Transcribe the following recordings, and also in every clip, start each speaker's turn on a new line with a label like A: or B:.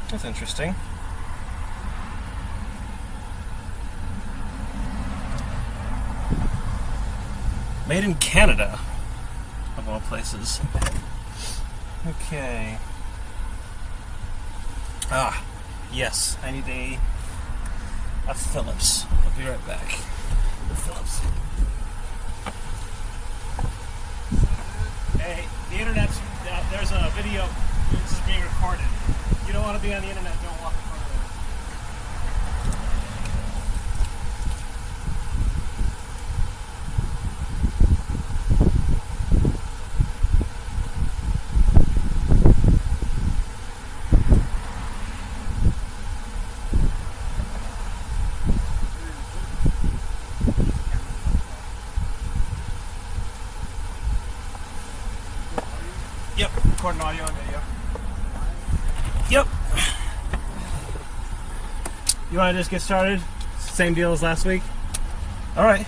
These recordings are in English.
A: That's interesting. Made in Canada, of all places. Okay. Yes, I need a Phillips. I'll be right back. The Phillips. Hey, the internet's, there's a video, this is being recorded. You don't want to be on the internet, don't walk in front of it. Yep, recording audio and video. Yep. You want to just get started? Same deal as last week? Alright.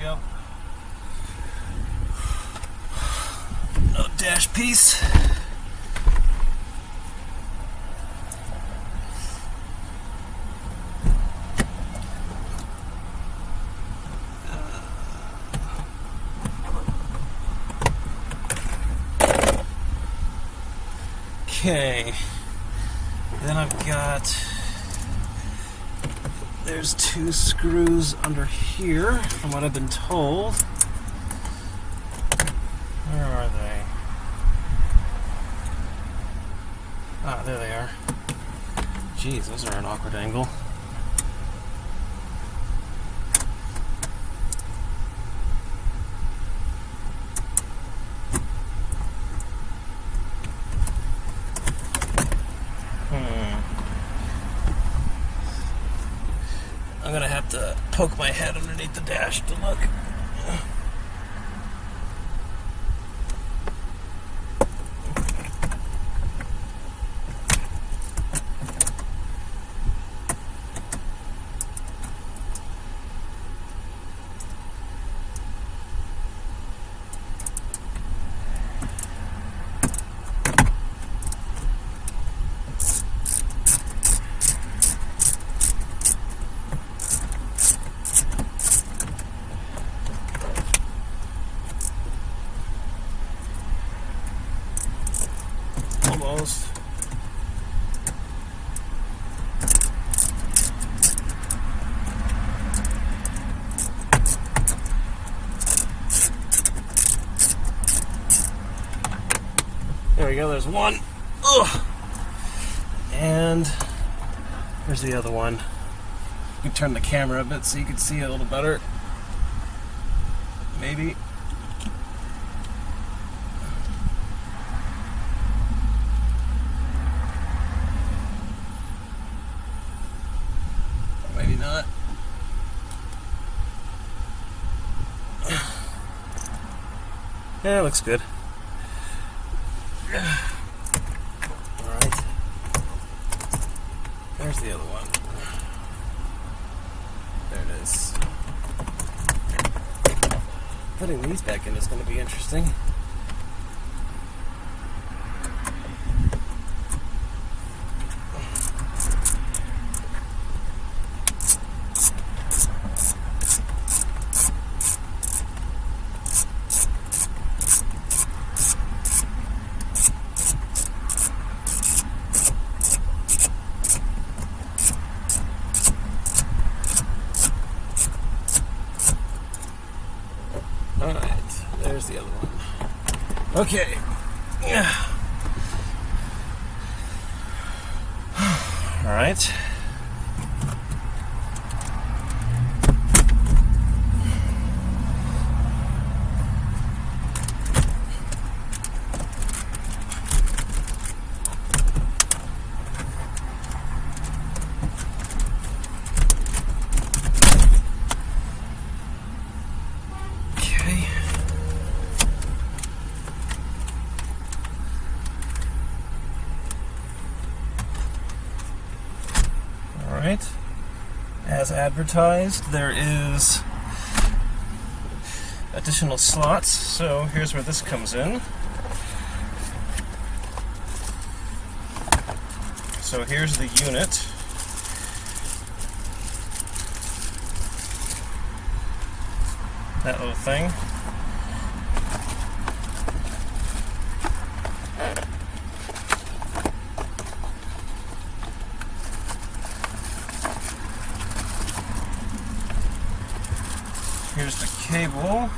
A: Go. No dash piece. Okay. Then I've got, there's 2 screws under here, from what I've been told. Where are they? Ah, there they are. Jeez, those are an awkward angle. I'm gonna have to poke my head underneath the dash to look. Almost. There we go, there's one. Ugh. And there's the other one. You can turn the camera a bit so you can see it a little better. Maybe. not. Yeah, it looks good. Alright. There's the other one. There it is. Putting these back in is going to be interesting. Alright, there's the other one. Okay. Alright. Alright, as advertised, there is additional slots, so here's where this comes in. So here's the unit. That little thing. Here's the cable,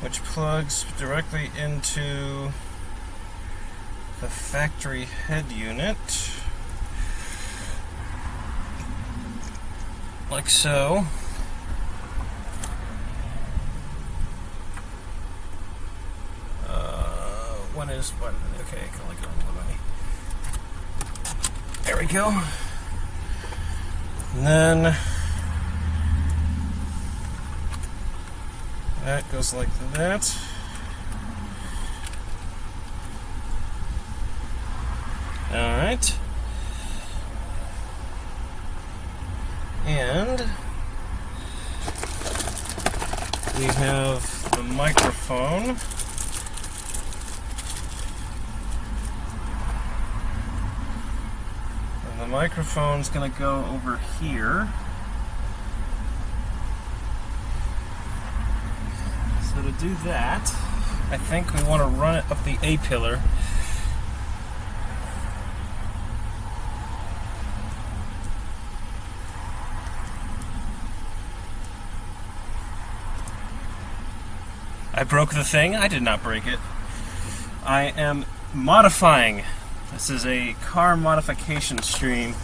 A: which plugs directly into the factory head unit, like so. One? Okay, I can look at one way. There we go. And then that goes like that. Alright. And we have the microphone. And the microphone's going to go over here. So to do that, I think we want to run it up the A-pillar. I broke the thing. I did not break it. I am modifying. This is a car modification stream.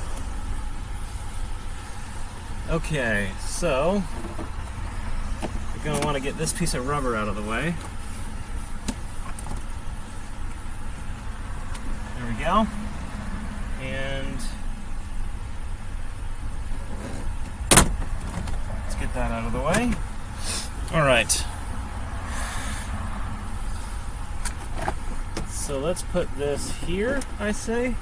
A: Okay, so we're going to want to get this piece of rubber out of the way. There we go. And let's get that out of the way. All right. So let's put this here, I say.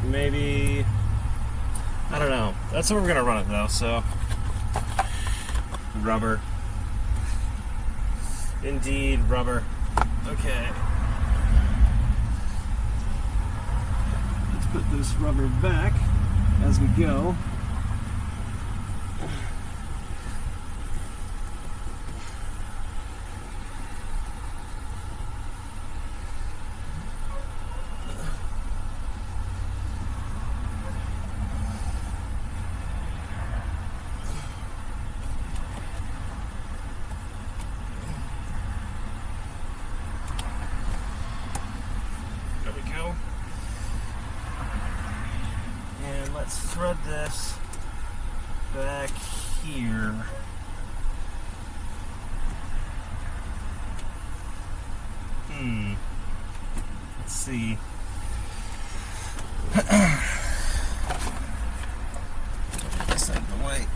A: Maybe, I don't know. That's where we're gonna run it though, so. Rubber. Indeed, rubber. Okay. Let's put this rubber back as we go. let's thread this back here. Let's see. This out of the way.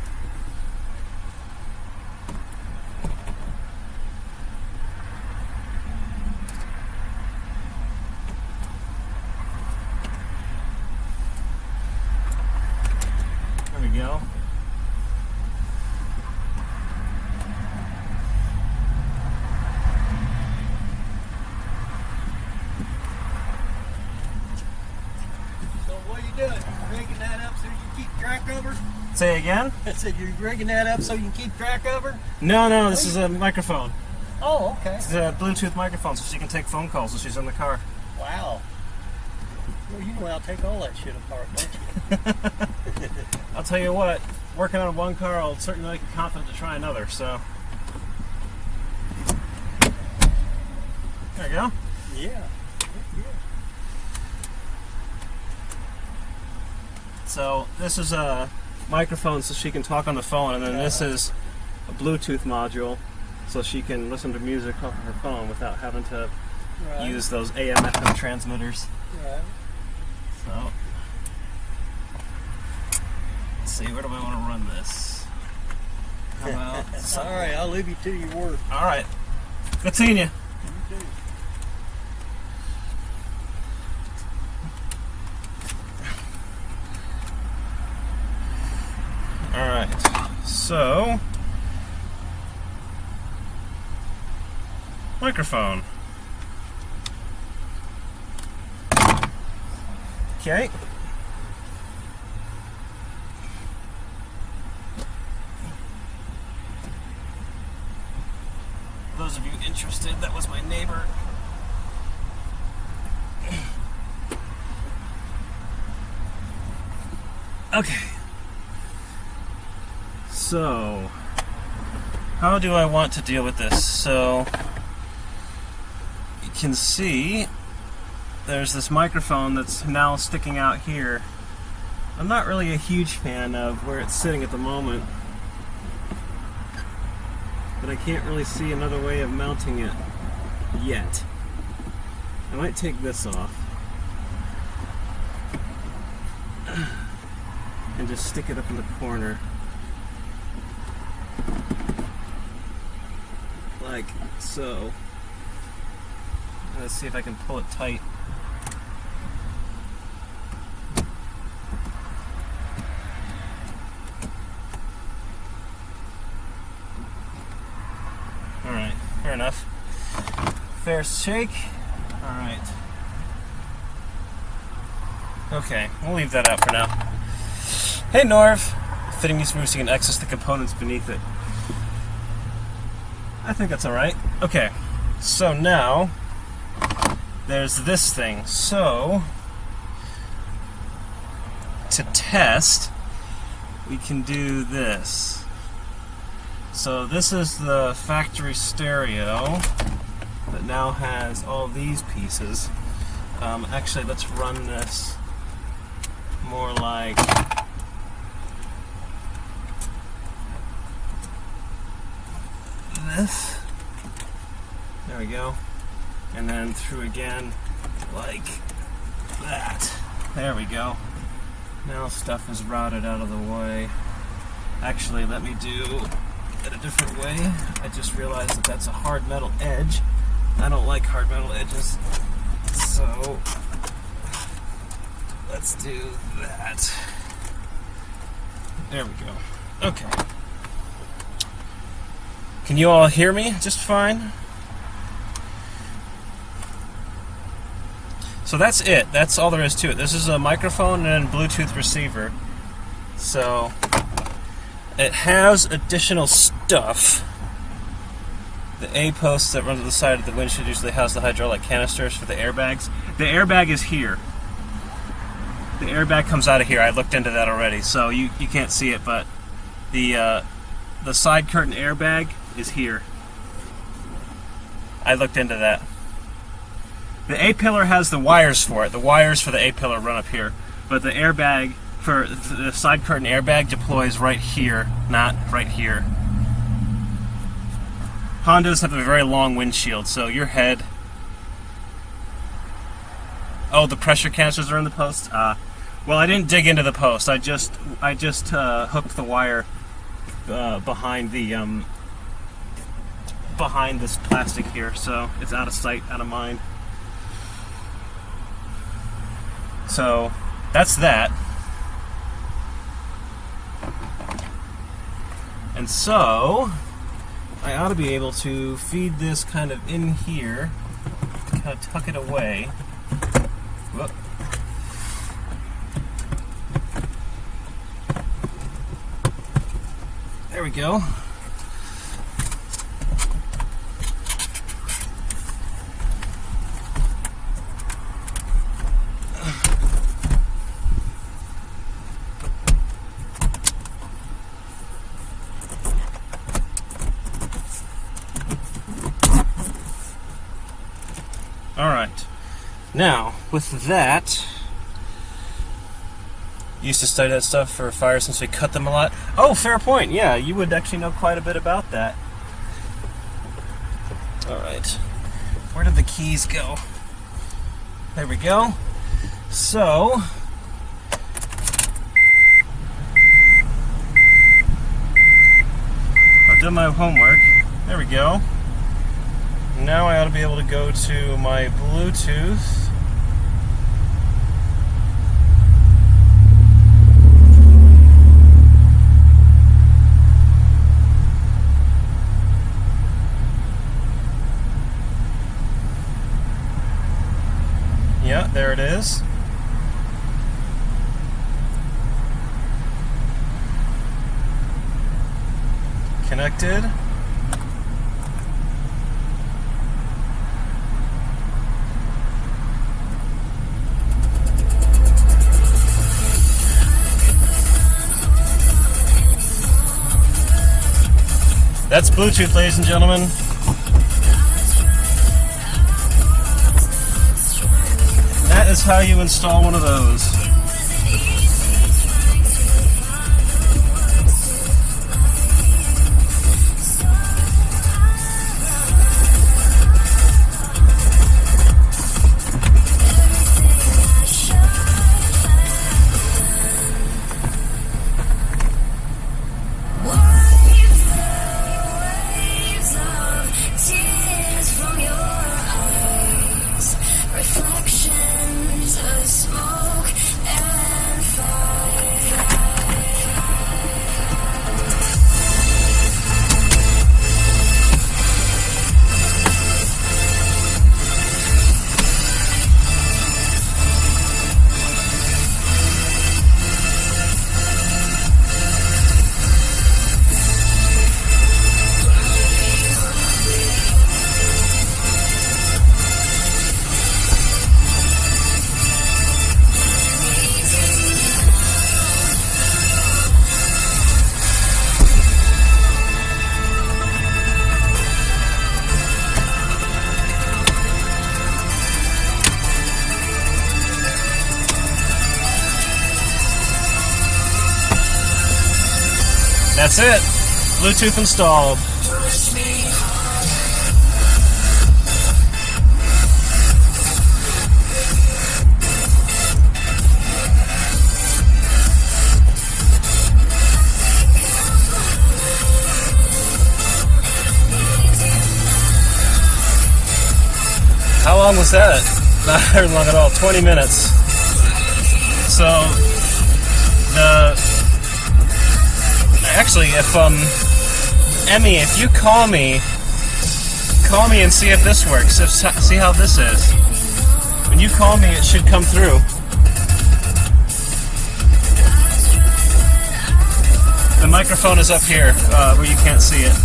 A: There we go.
B: Rigging that up so you can keep track of her?
A: Say again?
B: I said you're rigging that up so you can keep track of her?
A: No, this is a microphone.
B: Oh, okay.
A: It's a Bluetooth microphone so she can take phone calls when she's in the car.
B: Wow. Well, you know how to take all that shit apart, don't you?
A: I'll tell you what, working on one car, I'll certainly make you confident to try another, so. There you go.
B: Yeah.
A: So this is a microphone so she can talk on the phone, and then this is a Bluetooth module so she can listen to music off of her phone without having to use those AM/FM transmitters.
B: Right.
A: So let's see, where do I want to run this? How about
B: all right, I'll leave you to your work.
A: All right. Good seeing you.
B: You too.
A: Alright, so microphone. Okay. For those of you interested, that was my neighbor. Okay. So, how do I want to deal with this? So, you can see there's this microphone that's now sticking out here. I'm not really a huge fan of where it's sitting at the moment, but I can't really see another way of mounting it yet. I might take this off and just stick it up in the corner. Like so. Let's see if I can pull it tight. Alright, fair enough. Fair shake. Alright. Okay, we'll leave that out for now. Hey Norv! Fitting these moves, you can access the components beneath it. I think that's alright. Okay, so now there's this thing. So to test, we can do this. So this is the factory stereo that now has all these pieces. Actually, let's run this more like this. There we go. And then through again like that. There we go. Now stuff is routed out of the way. Actually, let me do it a different way. I just realized that that's a hard metal edge. I don't like hard metal edges. So let's do that. There we go. Okay. Can you all hear me just fine? So that's it. That's all there is to it. This is a microphone and a Bluetooth receiver. So it has additional stuff. The A-posts that run to the side of the windshield usually has the hydraulic canisters for the airbags. The airbag is here. The airbag comes out of here. I looked into that already, so you can't see it, but the side curtain airbag is here. I looked into that. The A-pillar has the wires for it. The wires for the A-pillar run up here, but the airbag for the side curtain airbag deploys right here, not right here. Hondas have a very long windshield, so your head... Oh, the pressure canisters are in the post? Well, I didn't dig into the post. I just hooked the wire behind this plastic here, so it's out of sight, out of mind. So that's that. And so I ought to be able to feed this kind of in here, kind of tuck it away. Whoop. There we go. All right. Now, with that, used to study that stuff for fire since we cut them a lot. Oh, fair point. Yeah, you would actually know quite a bit about that. All right. Where did the keys go? There we go. So, I've done my homework. There we go. Now I ought to be able to go to my Bluetooth. Yeah, there it is. Connected. That's Bluetooth, ladies and gentlemen. That is how you install one of those. That's it. Bluetooth installed. How long was that? Not very long at all. 20 minutes. So actually, if Emmy, if you call me and see if this works. See how this is. When you call me, it should come through. The microphone is up here, where you can't see it.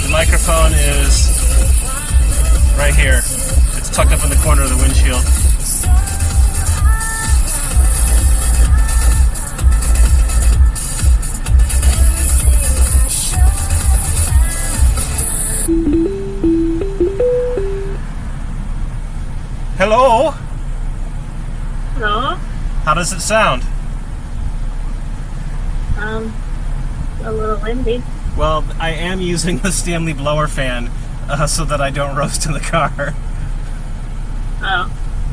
A: The microphone is right here. It's tucked up in the corner of the windshield.
C: Hello?
D: Hello?
A: How does it sound?
C: A little windy.
A: Well, I am using the Stanley blower fan so that I don't roast in the car.
C: Oh.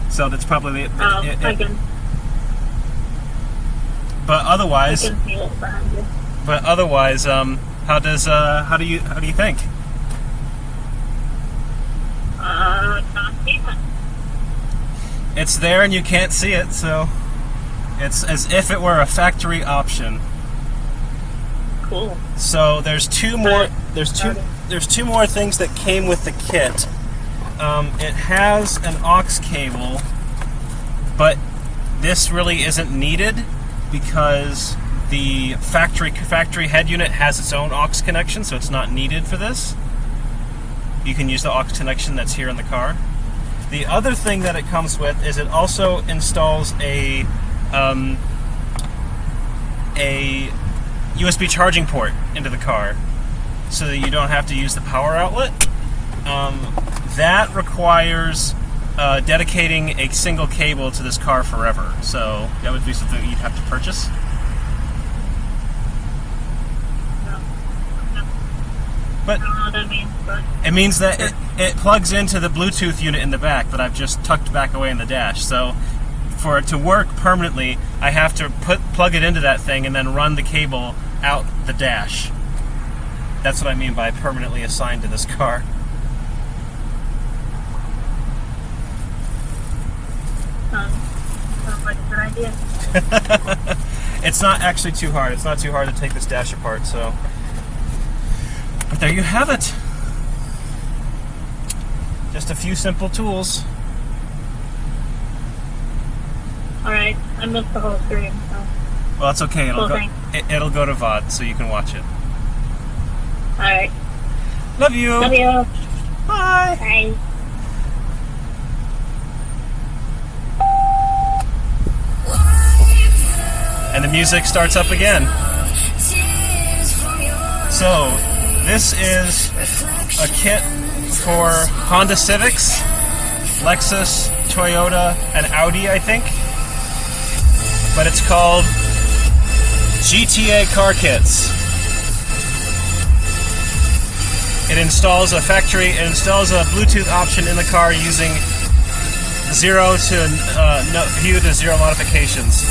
A: So that's probably
C: I can.
A: But otherwise,
C: I can feel it behind you.
A: how do you think?
C: Not decent.
A: It's there and you can't see it, so it's as if it were a factory option.
C: Cool.
A: So there's two more things that came with the kit. It has an aux cable, but this really isn't needed because the factory head unit has its own aux connection, so it's not needed for this. You can use the aux connection that's here in the car. The other thing that it comes with is it also installs a USB charging port into the car so that you don't have to use the power outlet. That requires dedicating a single cable to this car forever, so that would be something you'd have to purchase. But
C: I don't know what that means, but
A: it means that it plugs into the Bluetooth unit in the back that I've just tucked back away in the dash. So for it to work permanently, I have to plug it into that thing and then run the cable out the dash. That's what I mean by permanently assigned to this car.
C: sounds like a good idea.
A: It's not actually too hard. It's not too hard to take this dash apart, so. But there you have it. Just a few simple tools.
C: Alright, I missed the whole stream, so.
A: Well, it's okay.
C: Cool, thanks.
A: It'll go to VOD, so you can watch it.
C: Alright.
A: Love you.
C: Love you.
A: Bye.
C: Bye.
A: And the music starts up again. So, this is a kit for Honda Civics, Lexus, Toyota, and Audi, I think. But it's called GTA Car Kits. It installs a Bluetooth option in the car using few to zero modifications.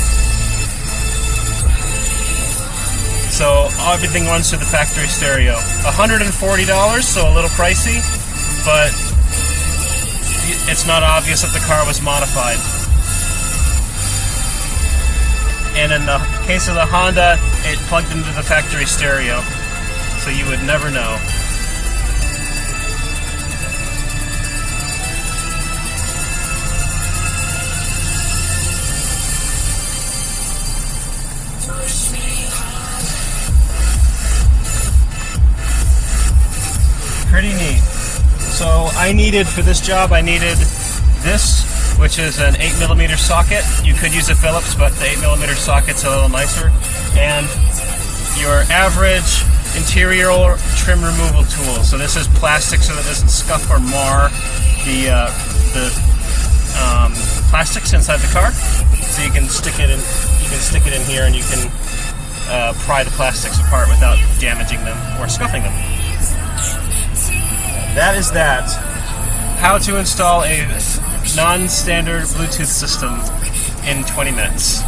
A: So everything runs through the factory stereo. $140, so a little pricey, but it's not obvious that the car was modified. And in the case of the Honda, it plugged into the factory stereo, so you would never know. Pretty neat. So for this job, I needed this, which is an 8mm socket. You could use a Phillips, but the 8mm socket's a little nicer. And your average interior trim removal tool. So this is plastic so that it doesn't scuff or mar the plastics inside the car. So you can stick it in here, and you can pry the plastics apart without damaging them or scuffing them. That is that. How to install a non-standard Bluetooth system in 20 minutes.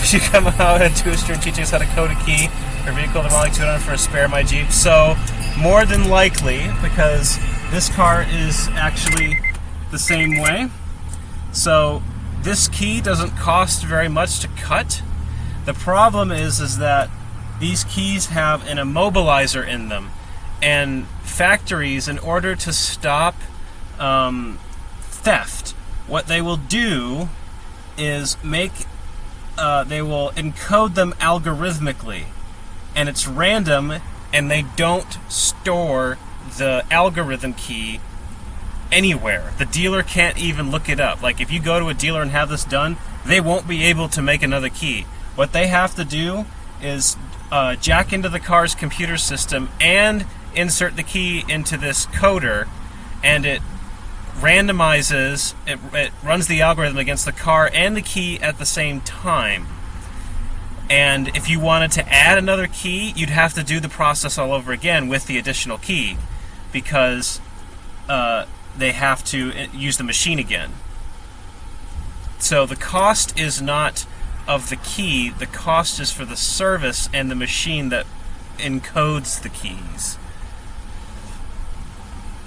A: She come out and do a stream teaching us how to code a key for a vehicle that like 200 for a spare my Jeep. So, more than likely, because this car is actually the same way. So, this key doesn't cost very much to cut. The problem is that these keys have an immobilizer in them. And factories, in order to stop theft, what they will do is they will encode them algorithmically. And it's random, and they don't store the algorithm key anywhere. The dealer can't even look it up. Like, if you go to a dealer and have this done, they won't be able to make another key. What they have to do is jack into the car's computer system and insert the key into this coder, and it randomizes, it runs the algorithm against the car and the key at the same time. And if you wanted to add another key, you'd have to do the process all over again with the additional key, because they have to use the machine again. So the cost is not of the key, the cost is for the service and the machine that encodes the keys.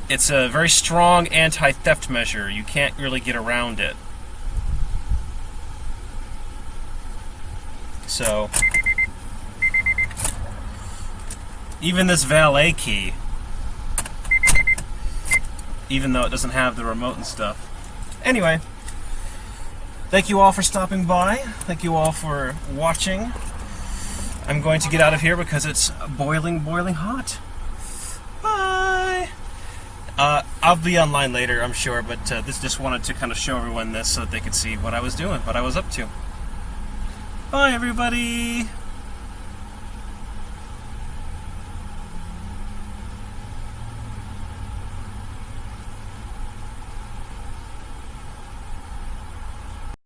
A: It's a very strong anti-theft measure. You can't really get around it. So, even this valet key, even though it doesn't have the remote and stuff. Anyway, thank you all for stopping by. Thank you all for watching. I'm going to get out of here because it's boiling, boiling hot. Bye! I'll be online later, I'm sure, but this just wanted to kind of show everyone this so that they could see what I was doing, what I was up to. Bye, everybody!